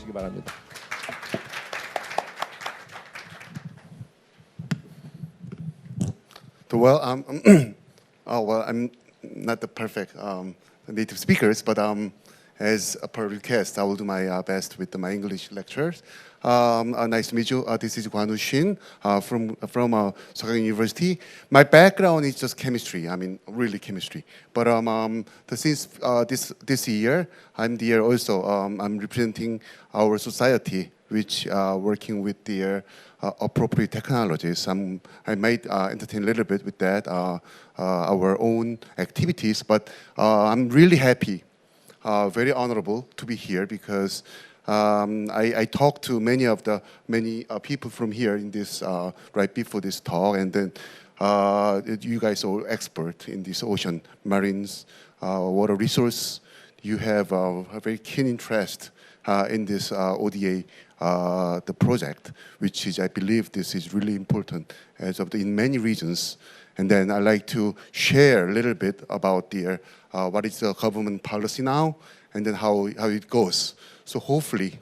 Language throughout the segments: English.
주시기 바랍니다. Well, I'm not the perfect native speakers, but as per request, I will do my best with my English lectures. Nice to meet you. This is Kwan-woo Shin from Sogang University. My background is just chemistry. I mean, really chemistry. But since this year, I'm there also. I'm representing our society, which working with the appropriate technologies. I might entertain a little bit with that, our own activities, but I'm really happy, very honorable to be here because I talked to many people from here in this right before this talk, and then you guys are expert in this ocean, marines, water resource. You have a very keen interest in this ODA, the project, which is, I believe, this is really important as of in many regions. And then I'd like to share a little bit about the what is the government policy now, and then how it goes. So hopefully,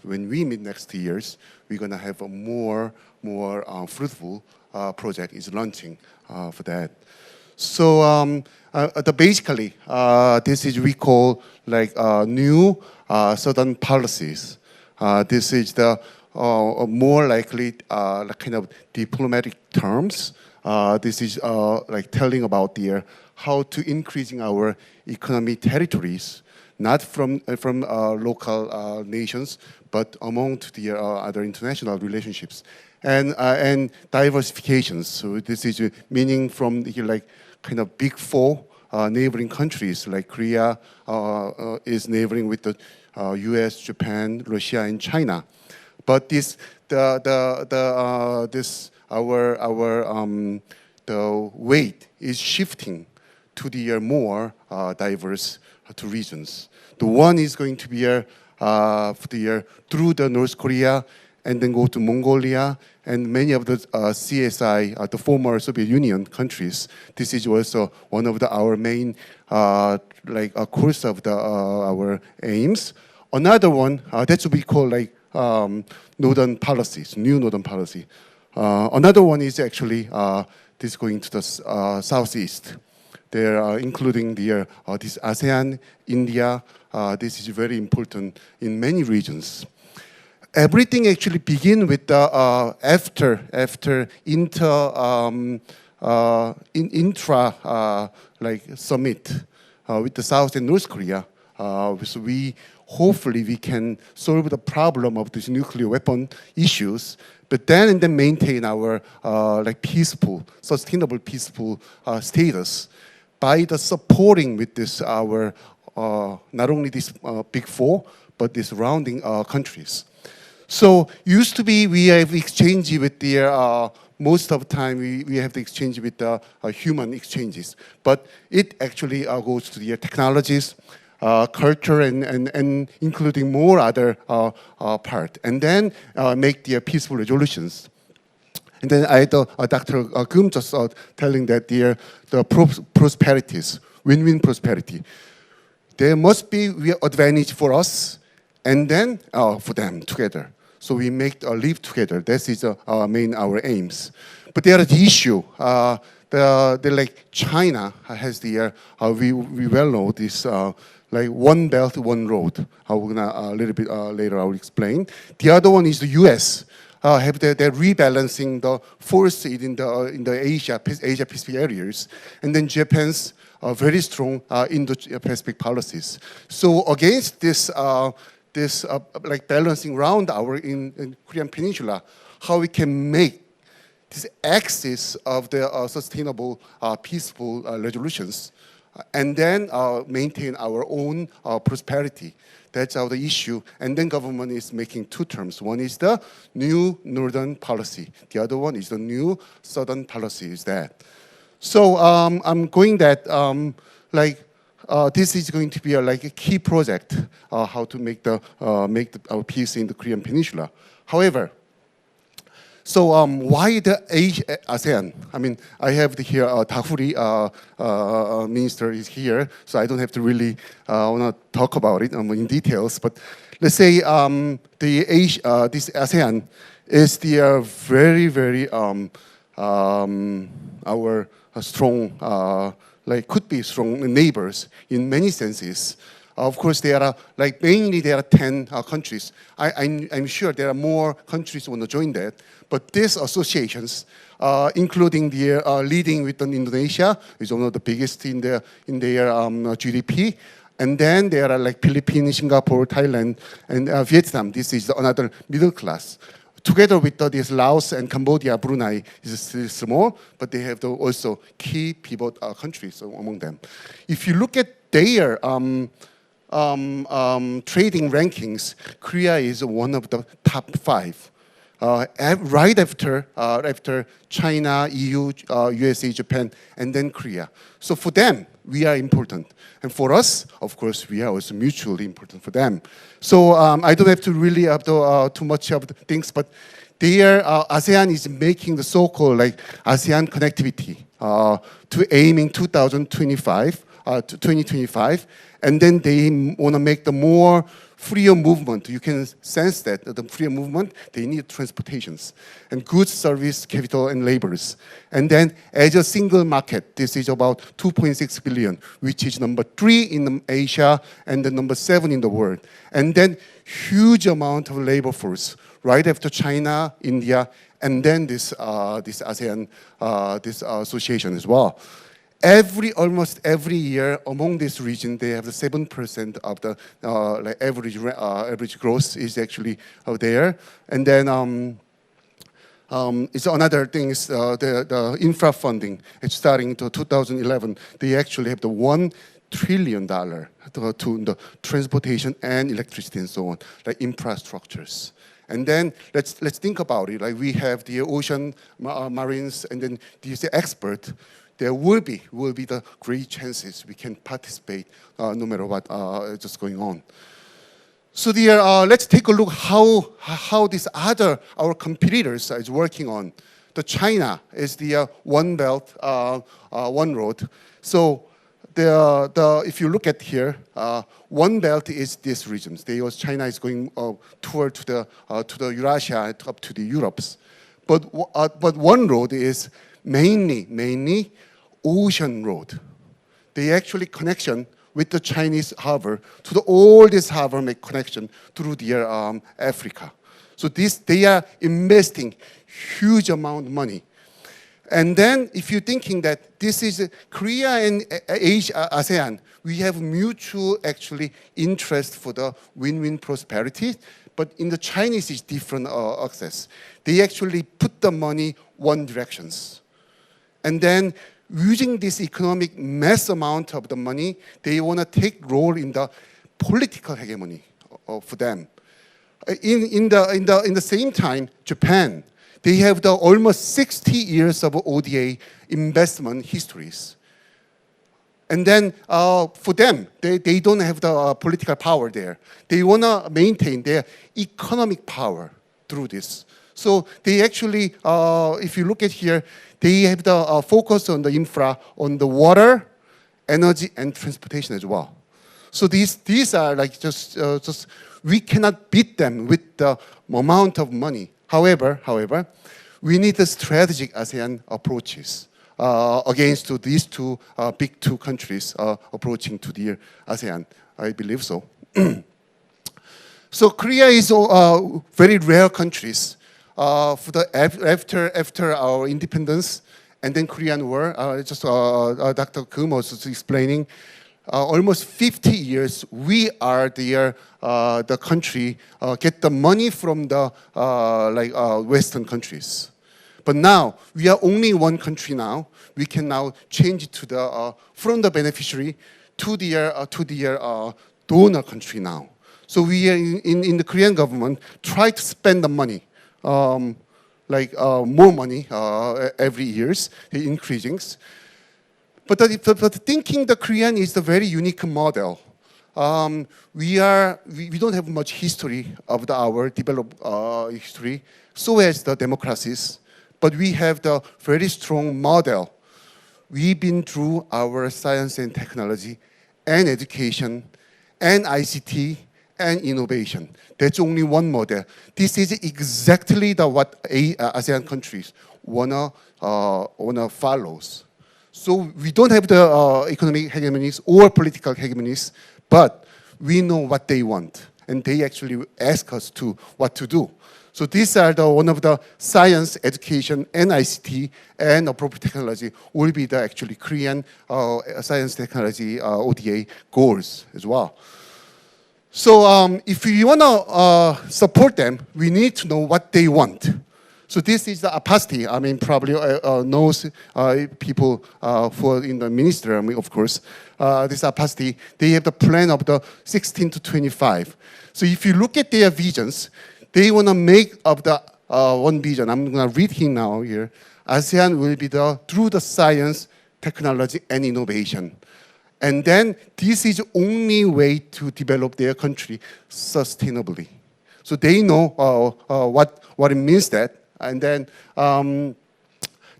when we meet next years, we're gonna have a more fruitful project is launching for that. So basically, this is we call like new southern policies. This is the more likely kind of diplomatic terms. This is like telling about the how to increasing our economic territories, not from local nations, but among the other international relationships and diversifications. So this is meaning from like kind of big four neighboring countries like Korea is neighboring with the U.S., Japan, Russia, and China. But this the weight is shifting to the more diverse to regions. The one is going to be through the North Korea and then go to Mongolia and many of the CSI, the former Soviet Union countries. This is also one of our main like a course of our aims. Another one that's what we call like northern policies, new northern policy. Another one is actually this going to the southeast. They're including this ASEAN, India. This is very important in many regions. Everything actually begin with the after intra like summit with the South and North Korea. So hopefully we can solve the problem of these nuclear weapon issues, but then maintain our like peaceful, sustainable, peaceful status by the supporting with this our not only this big four, but the surrounding countries. So used to be we have exchange with the most of the time we have the exchange with the human exchanges, but it actually goes to the technologies, culture, and including more other part, and then make the peaceful resolutions. And then Dr. Kum just telling that the prosperities, win-win prosperity. There must be advantage for us, and then for them together. So we make live together. This is our aims. But there is the issue. The like China has the we well know this like one belt, one road. We're gonna a little bit later I will explain. The other one is the U.S. They're rebalancing the force in the Asia Pacific areas, and then Japan's very strong Indo-Pacific policies. So against this like balancing around in Korean Peninsula, how we can make this axis of the sustainable, peaceful resolutions, and then maintain our own prosperity. That's the issue. And then government is making two terms. One is the new northern policy. The other one is the new southern policy. Is that? So I'm going that this is going to be like a key project, how to make our peace in the Korean Peninsula. However, So why the ASEAN? I mean, I have here Dahuri minister is here, so I don't have to really want to talk about it in details. But let's say this ASEAN is the very, very our strong, could be strong neighbors in many senses. Of course, there are mainly there are 10 countries. I'm sure there are more countries who want to join that. But these associations, including the leading with Indonesia, is one of the biggest in their GDP. And then there are Philippines, Singapore, Thailand, and Vietnam. This is another middle class. Together with this Laos and Cambodia, Brunei is still small, but they have also key pivot countries among them. If you look at their trading rankings, Korea is one of the top 5. Right after China, EU, USA, Japan, and then Korea. So for them, we are important. And for us, of course, we are also mutually important for them. So I don't have to really have too much of the things, but their ASEAN is making the so-called ASEAN connectivity to aiming 2025, and then they want to make the more freer movement. You can sense that the freer movement, they need transportations and goods, service, capital, and labors. And then as a single market, this is about 2.6 billion, which is number 3 in Asia and the number 7 in the world. And then huge amount of labor force right after China, India, and then this ASEAN, this association as well. Almost every year among this region, they have the 7% of the average growth is actually there. And then it's another thing is the infra funding. It's starting to 2011. They actually have the $1 trillion to the transportation and electricity and so on, infrastructures. And then let's think about it. We have the ocean marines, and then these expert. There will be the great chances we can participate no matter what is going on. So let's take a look how these our competitors is working on. The China is the one belt, one road. So if you look at here, one belt is these regions. China is going toward to the Eurasia up to the Europes, but one road is mainly ocean road. They actually connection with the Chinese harbor to all this harbor make connection through their Africa. So they are investing huge amount of money. And then if you're thinking that this is Korea and Asia, ASEAN, we have mutual actually interest for the win-win prosperity, but in the Chinese is different access. They actually put the money one directions. And then using this economic mass amount of the money, they want to take role in the political hegemony for them. In the same time, Japan, they have the almost 60 years of ODA investment histories. And then for them, they don't have the political power there. They want to maintain their economic power through this. So they actually, if you look at here, they have the focus on the infra, on the water, energy, and transportation as well. So these are just we cannot beat them with the amount of money. However, we need the strategic ASEAN approaches against these big two countries approaching to the ASEAN. I believe so. So Korea is very rare countries. After our independence and then Korean War, Dr. Kim was explaining, almost 50 years we are the country get the money from the Western countries. But now we are only one country now. We can now change it to the from the beneficiary to the donor country now. So we are in the Korean government try to spend the money. More money every years, increasing. But thinking the Korean is a very unique model. we don't have much history of our developed history, so as the democracies, but we have the very strong model. We've been through our science and technology and education and ICT and innovation. That's only one model. This is exactly what ASEAN countries wanna follow. So we don't have the economic hegemonies or political hegemonies, but we know what they want, and they actually ask us what to do. So these are one of the science, education, and ICT, and appropriate technology will be the actually Korean science technology ODA goals as well. So if we want to support them, we need to know what they want. So this is the opacity. I mean, probably knows people who are in the ministry, I mean, of course. This opacity, they have the plan of the 16 to 25. So if you look at their visions, they want to make of the one vision. I'm going to read him now here. ASEAN will be through the science, technology, and innovation. And then this is the only way to develop their country sustainably. So they know what it means that. And then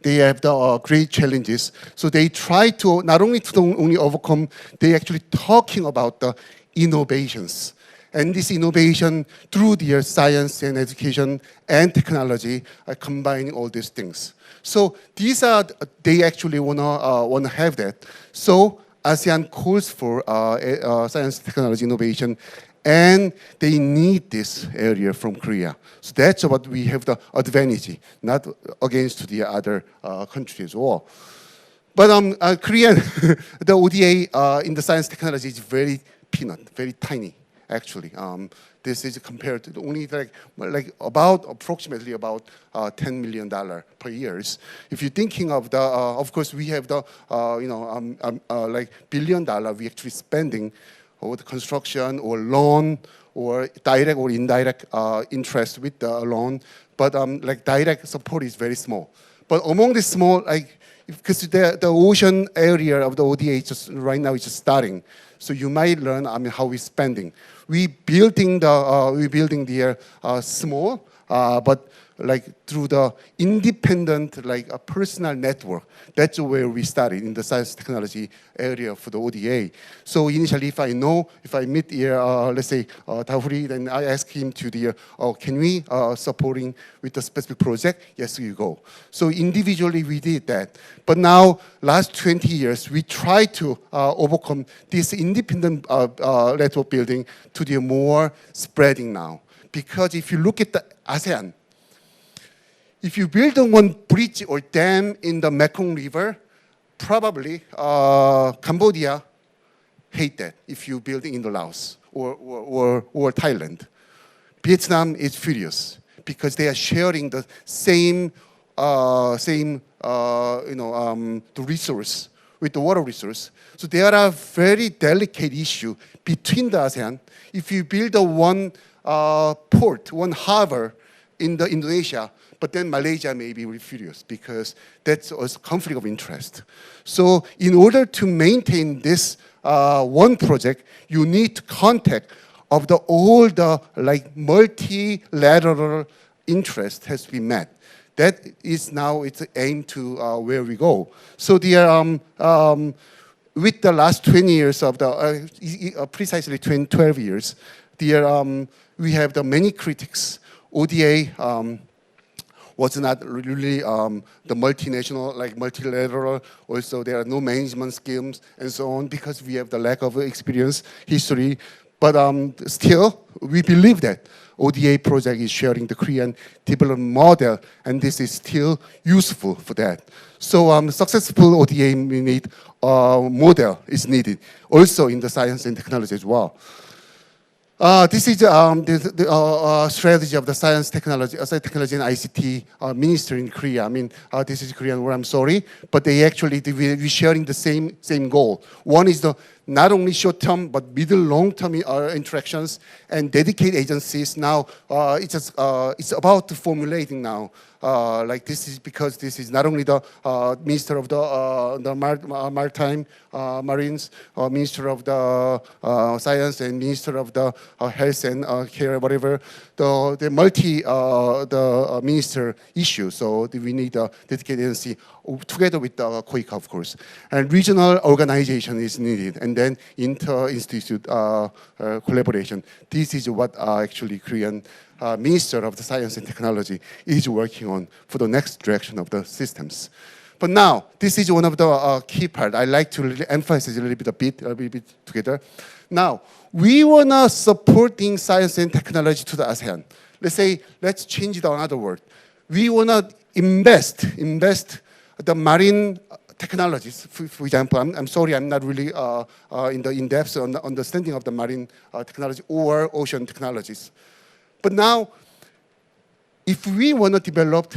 they have the great challenges. So they try to not only overcome, they actually talking about the innovations. And this innovation through their science and education and technology are combining all these things. So these are, they actually wanna have that. So ASEAN calls for science, technology, innovation, and they need this area from Korea. So that's what we have the advantage, not against the other countries as well. But Korean, the ODA in the science technology is very peanut, very tiny, actually. This is compared to only approximately about $10 million per year. If you're thinking of the, of course, we have the, like $1 billion we actually spending or the construction or loan or direct or indirect interest with the loan, but like direct support is very small. But among the small, like, because the ocean area of the ODA just right now is just starting, so you might learn how we're spending. We building the small, but like through the independent, like a personal network. That's where we started in the science technology area for the ODA. So initially, if I meet here, let's say Dahuri, then I ask him to can we supporting with the specific project? Yes, you go. So individually we did that. But now, last 20 years, we try to overcome this independent network building to the more spreading now. Because if you look at the ASEAN, if you build one bridge or dam in the Mekong River, probably Cambodia hate that if you building in the Laos or Thailand. Vietnam is furious because they are sharing the same the resource with the water resource. So there are very delicate issue between the ASEAN. If you build one port, one harbor in the Indonesia, but then Malaysia may be furious because that's a conflict of interest. So in order to maintain this one project, you need to contact of all the like multilateral interest has to be met. That is now it's aimed to where we go. So the with the last 20 years of the precisely 12 years, we have the many critics. ODA was not really the multinational, like multilateral. Also, there are no management schemes and so on because we have the lack of experience, history. But still, we believe that ODA project is sharing the Korean development model, and this is still useful for that. So successful ODA model is needed, also in the science and technology as well. This is the strategy of the science, technology and ICT ministry in Korea. I mean, this is Korean word, I'm sorry, but they actually, we're sharing the same goal. One is the not only short-term but middle, long-term interactions and dedicated agencies. Now it's about to formulating now. Like this is because this is not only the Minister of the Maritime Marines, Minister of the Science, and Minister of the Health and Care, whatever, the minister issue. So we need a dedicated agency together with the COICA, of course. And regional organization is needed, and then inter-institute collaboration. This is what actually Korean Minister of the Science and Technology is working on for the next direction of the systems. But now, this is one of the key part. I like to really emphasize a little bit together. Now, we want to supporting science and technology to the ASEAN. Let's change it to another word. We want to invest the marine technologies. For example, I'm sorry, I'm not really in the in-depth understanding of the marine technology or ocean technologies. But now, if we want to develop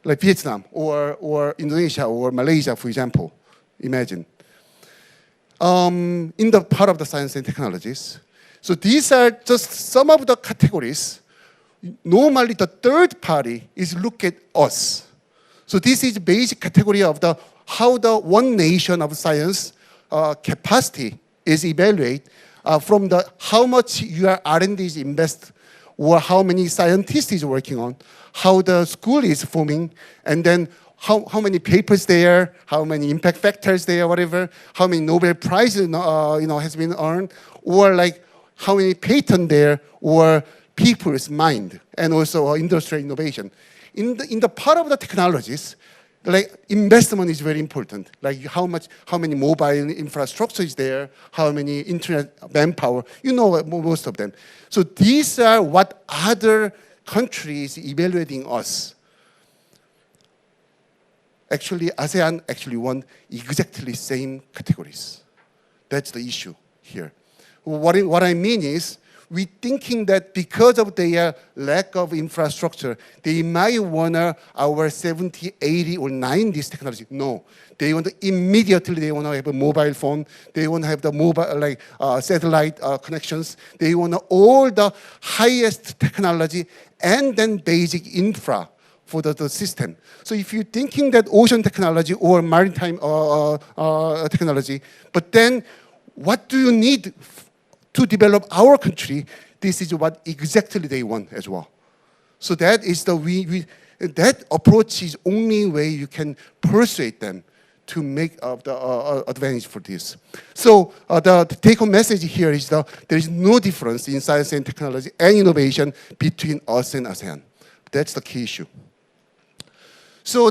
like Vietnam or Indonesia or Malaysia, for example, imagine, in the part of the science and technologies. So these are just some of the categories. Normally, the third party is look at us. So this is basic category of how the one nation of science capacity is evaluated from how much your R&D is invest, or how many scientists is working on, how the school is forming, and then how many papers there, how many impact factors there, whatever, how many Nobel Prizes has been earned, or like how many patents there, or people's mind, and also industrial innovation. In the part of the technologies, like investment is very important. Like how many mobile infrastructure is there, how many internet manpower, most of them. So these are what other countries evaluating us. Actually, ASEAN actually want exactly same categories. That's the issue here. What I mean is, we thinking that because of their lack of infrastructure, they might want our 70, 80, or 90s technology. No, they want to immediately, they want to have a mobile phone. They want to have the mobile, satellite connections. They want all the highest technology and then basic infra for the system. So if you're thinking that ocean technology or maritime technology, but then what do you need to develop our country? This is what exactly they want as well. So that is that approach is only way you can persuade them to make the advantage for this. So the take-home message here is there is no difference in science and technology and innovation between us and ASEAN. That's the key issue. So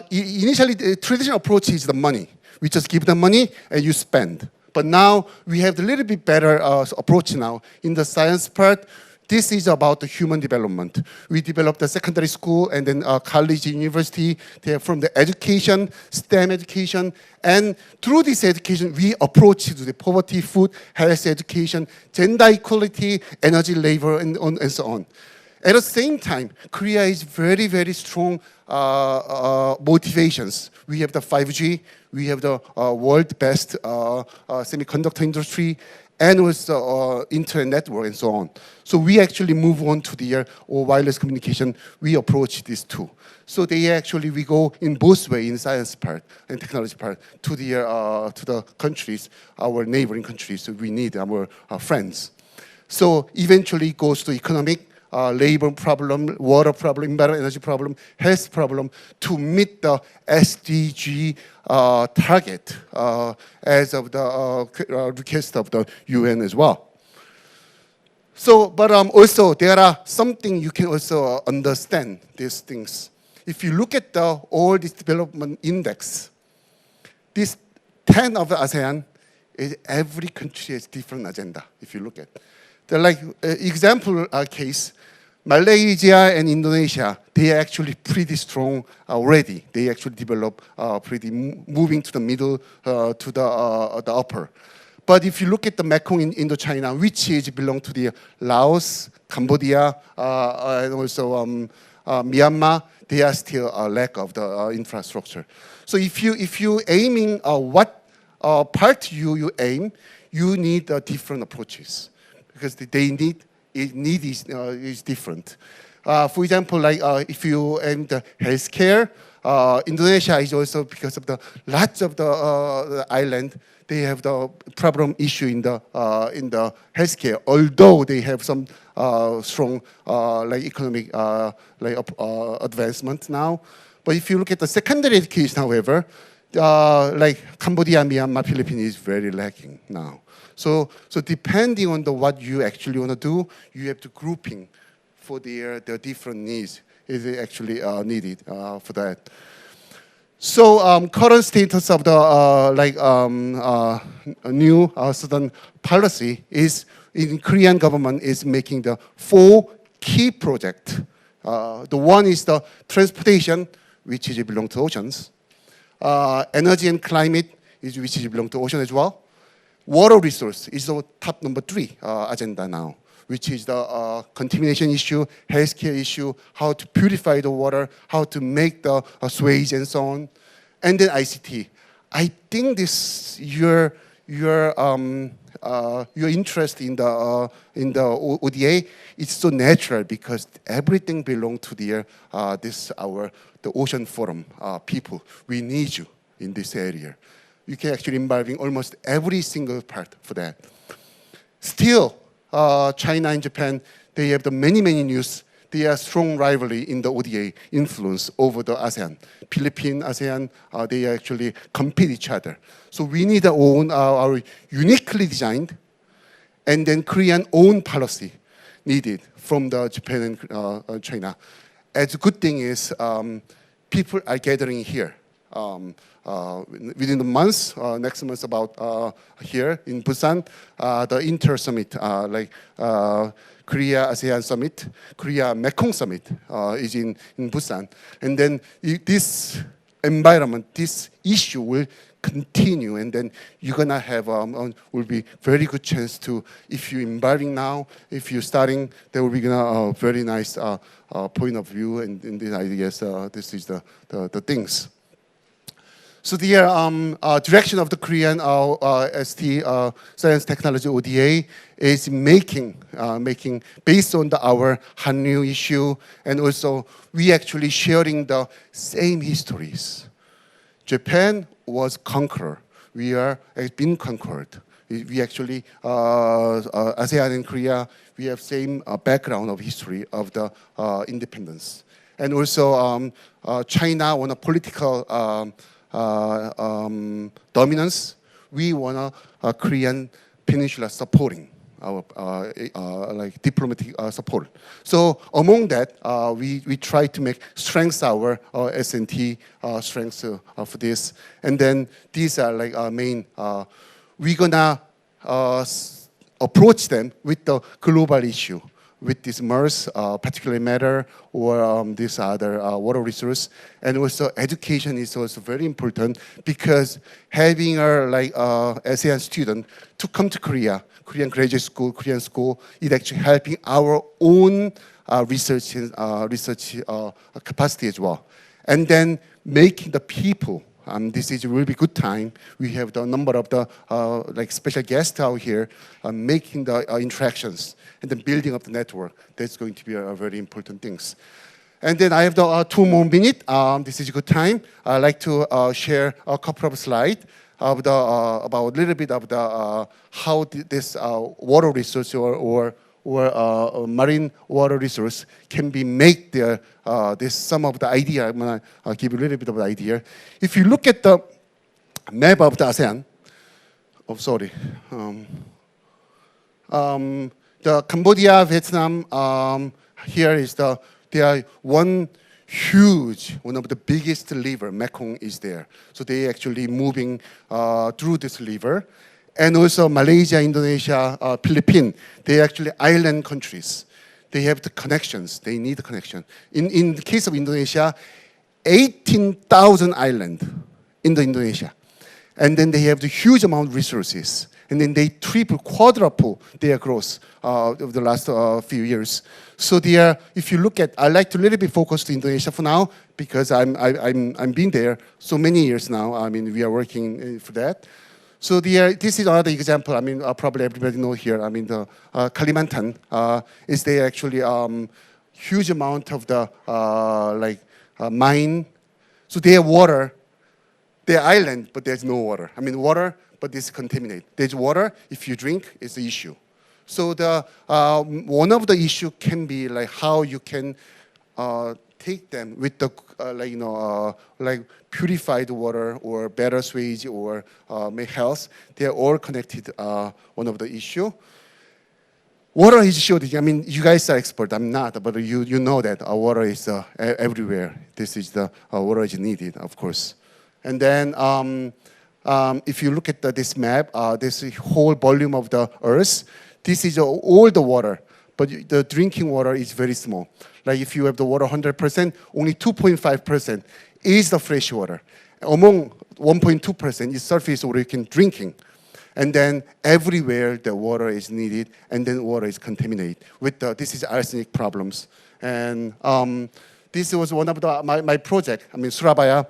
initially the traditional approach is the money. We just give them money and you spend. But now we have a little bit better approach now. In the science part, this is about the human development. We developed the secondary school and then college, university. They are from the education, STEM education. And through this education, we approach to the poverty, food, health education, gender equality, energy, labor, and so on. At the same time, Korea is very, very strong motivations. We have the 5G, we have the world best semiconductor industry, and also internet network and so on. So we actually move on to the wireless communication. We approach these two. So we go in both ways, in science part and technology part, to the countries, our neighboring countries. So we need our friends. So eventually it goes to economic, labor problem, water problem, environmental energy problem, health problem, to meet the SDG target as of the request of the UN as well. So, but also there are something you can also understand these things. If you look at all this development index, this 10 of the ASEAN, every country has different agenda. If you look at the example case, Malaysia and Indonesia, they are actually pretty strong already. They actually develop pretty moving to the middle to the upper. But if you look at the Mekong in Indochina, which is belong to the Laos, Cambodia, and also Myanmar, they are still a lack of the infrastructure. So if you aiming what part you aim, you need different approaches because need is different. For example, like if you aim the healthcare, Indonesia is also because of the lots of the island. They have the problem issue in the healthcare. Although they have some strong like economic advancement now, but if you look at the secondary education, however, like Cambodia, Myanmar, Philippines is very lacking now. So depending on what you actually want to do, you have to grouping for their different needs is actually needed for that. So current status of the new Southern policy is in Korean government is making the 4 key projects. The one is the transportation, which is belong to oceans. Energy and climate, which is belong to ocean as well. Water resource is the top number 3 agenda now, which is the contamination issue, healthcare issue, how to purify the water, how to make the sewage and so on, and then ICT. I think this your interest in the ODA is so natural because everything belongs to the Ocean Forum people. We need you in this area. You can actually involve in almost every single part for that. Still, China and Japan, they have the many news. They are strong rivalry in the ODA influence over the ASEAN. Philippines, ASEAN, they actually compete each other. So we need our uniquely designed and then Korean own policy needed from the Japan and China. As a good thing is people are gathering here. Within the months, next month about here in Busan, the Inter Summit, Korea ASEAN Summit, Korea Mekong Summit is in Busan. And then this environment, this issue will continue, and then you're gonna have will be very good chance to, if you're involving now, if you're starting, there will be a very nice point of view and these ideas. This is the things. So the direction of the Korean ST Science Technology ODA is making based on our Hanyu issue, and also we actually sharing the same histories. Japan was conqueror. We have been conquered. We actually ASEAN and Korea, we have same background of history of the independence, and also China on a political dominance. We want a Korean peninsula supporting our diplomatic support. So among that, we try to make strength our S&T strengths for this, and then these are like our main. We're gonna approach them with the global issue, with this MERS particular matter, or this other water resource. And also education is also very important, because having a ASEAN student to come to Korea, Korean graduate school, Korean school, is actually helping our own research capacity as well. And then making the people, this is a really good time. We have the number of the special guests out here, making the interactions and then building up the network. That's going to be a very important things. And then I have the 2 more minutes. This is a good time. I'd like to share a couple of slides of about a little bit of the how this water resource or marine water resource can be made there. This some of the idea. I'm gonna give you a little bit of the idea. If you look at the map of the ASEAN, the Cambodia, Vietnam. Here is they are one of the biggest river. Mekong is there, so they actually moving through this river. And also Malaysia, Indonesia, Philippines, they actually island countries. They have the connections. They need the connection. In the case of Indonesia, 18,000 islands in Indonesia. And then they have the huge amount of resources. And then they quadruple their growth over the last few years. So if you look at, I like to a little bit focus to Indonesia for now, because I'm been there so many years now. I mean, we are working for that. So this is another example. I mean, probably everybody know here. I mean, the Kalimantan is there actually huge amount of the mine. So they have water. They're island, but there's no water. I mean, water, but it's contaminated. There's water. If you drink, it's the issue. So the one of the issue can be like how you can take them with the like purified water or better sewage or make health. They are all connected. One of the issue. Water is shortage. I mean, you guys are expert. I'm not, but you know that water is everywhere. This is the water is needed, of course. And then if you look at this map, this whole volume of the Earth. This is all the water, but the drinking water is very small. Like if you have the water 100%, only 2.5% is the fresh water. Among 1.2% is surface water you can drinking. And then everywhere the water is needed, and then water is contaminated with this is arsenic problems. And this was one of my project. I mean, Surabaya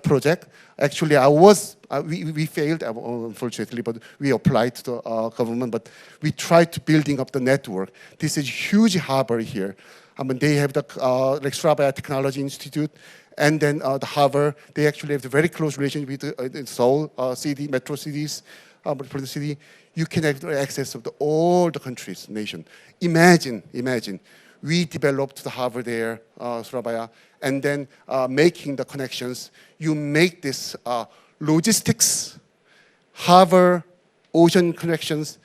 project. Actually, we failed, unfortunately, but we applied to the government. But we tried to building up the network. This is huge harbor here. I mean, they have the like Surabaya Technology Institute, and then the harbor. They actually have a very close relationship with Seoul city, metro cities, metropolitan city. You can have access of all the countries, nation. Imagine. We developed the harbor there, Surabaya, and then making the connections. You make this logistics, harbor, ocean connections.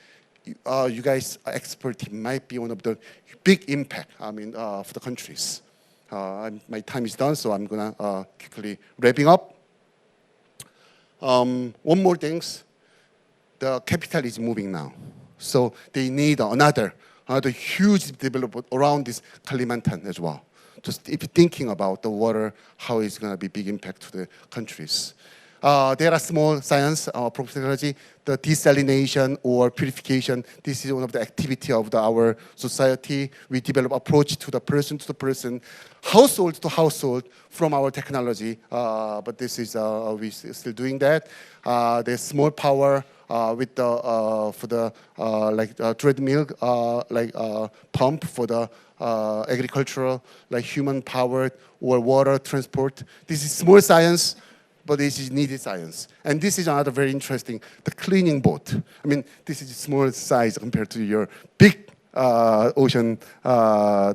You guys are expert. It might be one of the big impact. I mean, for the countries. My time is done, so I'm gonna quickly wrapping up. One more things. The capital is moving now, so they need another huge development around this Kalimantan as well. Just if you're thinking about the water, how it's going to be big impact to the countries. There are small science, AppropriateTechnology, the desalination or purification. This is one of the activity of our society. We develop approach to the person, household to household from our technology. But this is we still doing that. There's small power with the for the treadmill pump for the agricultural, like human powered or water transport. This is small science, but this is needed science. And this is another very interesting, the cleaning boat. I mean, this is a small size compared to your big ocean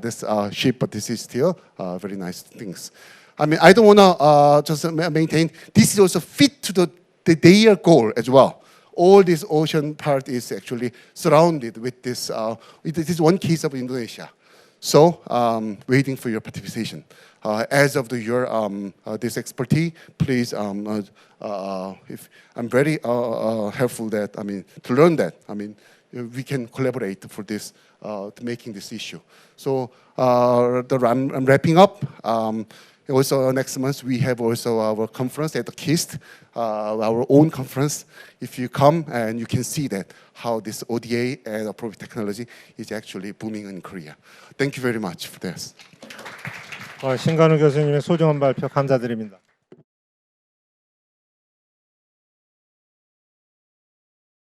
this ship, but this is still very nice things. I mean, I don't want to just maintain. This is also fit to their goal as well. All this ocean part is actually surrounded with this. This is one case of Indonesia. So, waiting for your participation. As of your this expertise, please. If I'm very helpful that to learn that. We can collaborate for this to making this issue. So, I'm wrapping up. Also, next month we have also our conference at the KIST, our own conference. If you come and you can see that how this ODA and appropriate technology is actually booming in Korea. Thank you very much for this. 신관우 교수님의 소중한 발표 감사드립니다.